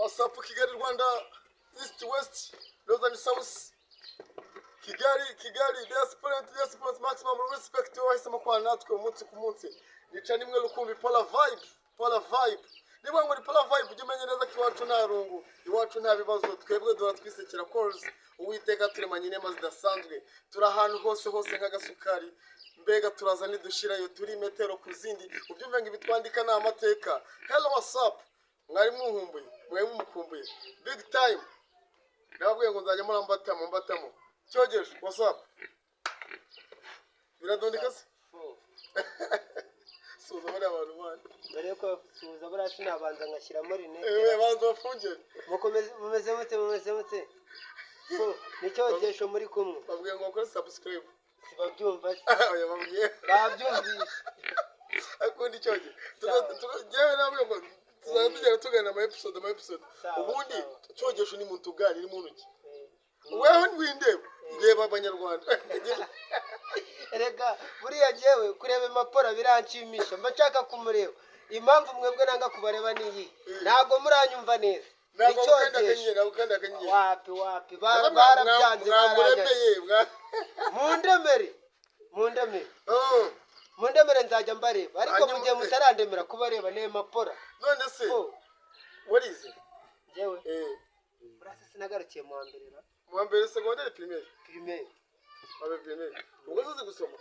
WhatsApp Kigali Rwanda, East West, North and South. Kigali, diaspora, maximum respect to wahisemo kwa natwe umunsi ku munsi. Nica nimwe rukumbi Pola Vibe. Niba ngo ni Pola Vibe ujye umenya neza ko iwacu nta rungu, iwacu nta bibazo, twebwe dora twisekera calls. Uwiteka turemanye inema zidasanzwe. Turi ahantu hose nk'agasukari. Mbega turaza nidushirayo turi metero kuzindi. Ubyumve ngo ibitwandika na amateka. Hello, what's up? Mwari mukumbuye. Big time. Nababwiye ngo nzajya mbatamo. Cyogeje, what's up? Biradondeka se? Suza bari abantu bane. Dore ko suza bari sinabanza ngashyiramo rinete. Banza bafungire. Mumeze mute. Ni cyogesho muri kumwe. Babwiye ngo bakore subscribe. Sibabyumva. Oya babwiye. Babyumvise. Akundi cyoge. Tugewe nabwiye ngo tuzatugera tugana ama episode. Ubundi cyogesho ni muntu gani ni muntu ki? Wewe ndwindeba. Ndeba abanyarwanda. Erega buriya jewe kureba impapuro biranshimisha mbashaka kumureba. Impamvu mwebwe nanga kubareba niyi. Nago muranyumva neza. Nagukanda kanyiye. Wapi. Barabyanze bararembeye. Mundemere. Mundemere nzajya mbareba. Ariko mugiye mutarandemera kubareba ne mapora. None se. What is it? Jewe. Burasa sinagarukiye mu mbere na. Mu mbere secondaire primaire. Primaire. Ubwo uzi gusoma?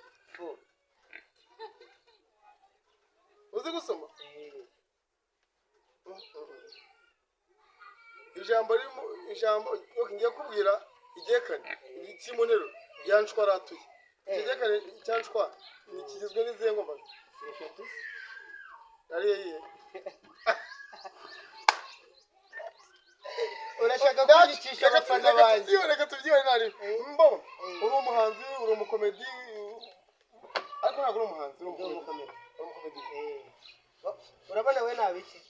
Uzi gusoma? Ijambo ngiye kubwira igekane ikimonero yanshwa ratuye. Igekane cyanshwa ni kigizwe n'izihe ngoma? Ariye. Urashaka kwicisha abafana banjye. Reka tubyiwe nari. Mbo. Uri umuhanzi, uri umukomedi. Ariko ntabwo uri umuhanzi, uri umukomedi. Urabona we nabiki?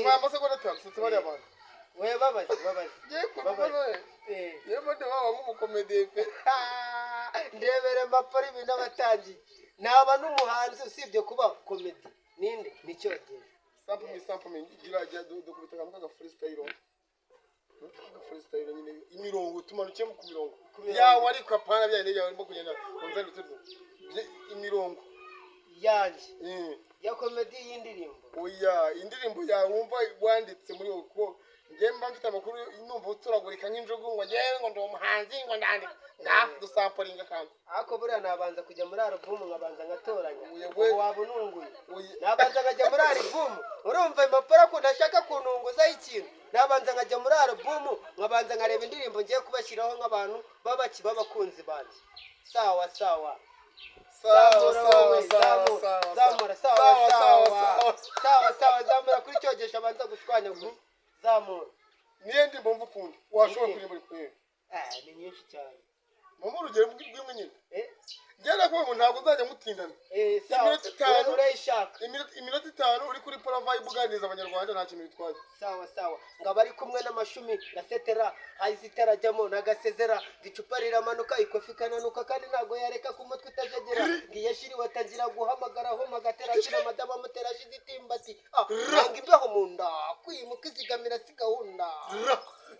Mama se gora tam, se bari abantu. We babazi. Je kubona. Yemo de baba nk'umukomedi pe. Ndebere mbapari ibintu abatangi. Naba n'umuhanzi usibye kuba komedi. Ninde? Nicyogeje. Sample gira ajya dukubita kamwe freestyle. Freestyle nyine imirongo tumanukiye mu kumirongo. Yawe ariko apana bya nibyo barimo kugenda umva n'utuzo. Imirongo yanje. Ya komedi y'indirimbo. Oya, indirimbo yawe wumva wanditse muri uko ngiye mba mfite amakuru numva uturagurika nk'injugu ngo ngewe ngo ndi umuhanzi ngo ndandi. Dusamplinga kandi. Ako buriya nabanza kujya muri album nkabanza ngatoranya. Waba ununguye. Nabanza nkajya muri album. Urumva impapuro ko ndashaka kununguza ikintu. Nabanza nkajya muri album nkabanza nkareba indirimbo ngiye kubashyiraho nk'abantu babakunzi banje. Sawa. Zamura kuri cyogesha abanza gushwanya ngo zamura. Niye ndimbo mvukunda. Washobora kuri muri kwe. Ni nyinshi cyane. Mu rugero rw'imwe nyine. Ngera ko ntabwo uzajya mutindana. Iminota 5 uri kuri Pola Vibe uganiriza abanyarwanda nta kintu bitwaye. Sawa. Ngaba ari kumwe n'amashumi gasetera hayizitera jamo nagasezera gicupa riramanuka ikofi kananuka kandi ntago yareka ku mutwe utajegera ngiye shiri watagira guhamagara ho magatera kina madaba mutera shizitimbati nanga imbeho munda kwimuka izigamira sigahunda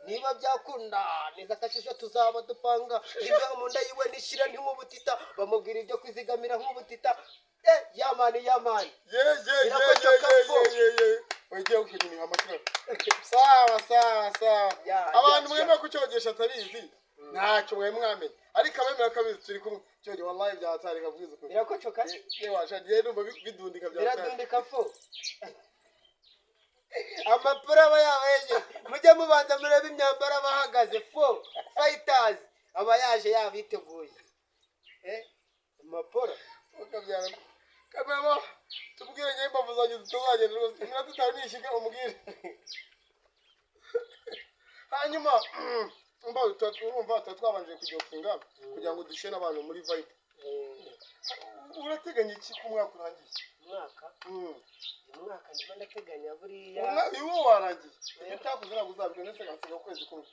niba byakunda neza kashisho tuzaba dupanga imbeho munda yiwe nishira ntimubutita bamubwira ibyo kwizigamira nk'ubutita yamani Ogiye ukini amakuru. Sawa. Abantu mwema kucyogesha atabizi. Ntacyo mwe mwamenye. Ariko abemera kabizi turi kumwe. Cyoge wallahi byatari kabwiza ko. Birakocoka? Washa ndiye numva bidundika byatari. Biradundika fo. Amapura abayaje. Mujye mubanza murebe imyambaro abahagaze fo. Fighters abayaje yabiteguye. Amapura ukabyara. Kamera tubwire nyemba muzanye tuzagenda rwose. Iminota 5 nishiga umubwire. Hanyuma umva twabanje kujyokinga kugira ngo dushe n'abantu muri Vibe. Urateganya iki ku mwaka urangiye? Umwaka ndimo ndateganya buriya. Iwo warangiye. Itakuze ntabwo uzabikora ndetse gansiga ukwezi kumwe.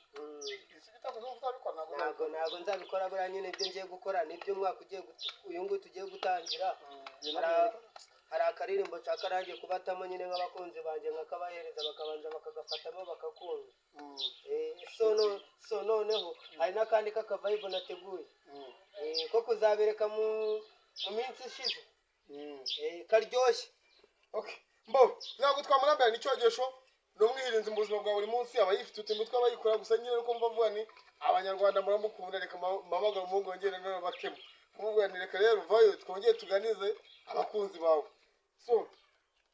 Ntabwo nzabikora buriya nyine ibyo ngiye gukora nibyo umwaka ugiye uyu nguyu tugiye gutangira. hari akaririmbo cakarangiye kubatamo nyine nk'abakunzi banje nkakabahereza bakabanza bakagafatamo bakakumva. So noneho hari n'akandi k'akavibe nateguye ko kuzabereka mu minsi ishize karyoshye. Okay mbo ntabwo twamurambira n'icyogesho n'umwihirinzi mu buzima bwa buri munsi aba yifite utuntu tw'abayikora gusa nyine uko mbavuga ni abanyarwanda muramukunda reka mamaga umuhungu wongere nawe bakemo kumubwira ni reka rero vayo twongeye tuganize abakunzi bawe. So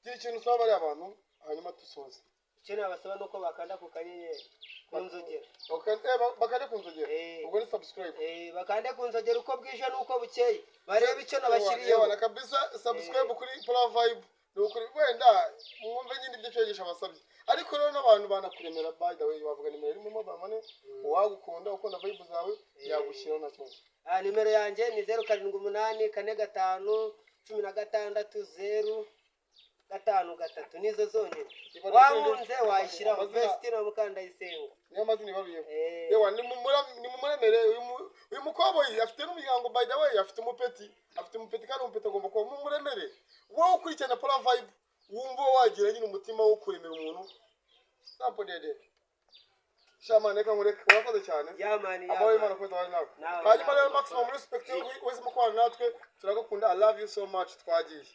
gira ikintu usaba bari abantu hanyuma dusoze. Icyo nabasaba nuko bakanda ku kanyenyeri kunzogera bakande kunzogera ubwo ni subscribe bakande kunzogera uko bwije nuko bukeye barebe icyo nabashiriyeho na kabisa subscribe kuri Pola Vibe n'ukuri wenda mwumve nyine ibyo cyogesha abasabye ariko rero n'abantu banakuremera by the way bavuga nimero iri mu mobile money uwagukunda ukunda vibe zawe yagushyiraho na cyose. Nimero yanjye ni 0784460553 nizo zonyine wamunze wayishyiraho Vestina Mukandayisenga niyo mazina babiyeho. Yewe ni mumuremere uyu mukoboyi afite n'umuryango by the way afite umupeti kandi umupeti agomba kuba mumuremere wowe ukurikirana Pola Vibe wumva wagira nyine umutima wo kuremera umuntu sample dede Shaman reka nkureke urakoze cyane abawe Imana koze bari nawe hanyuma rero maximum respect wese mukwana natwe turagukunda. I love you so much twagiye.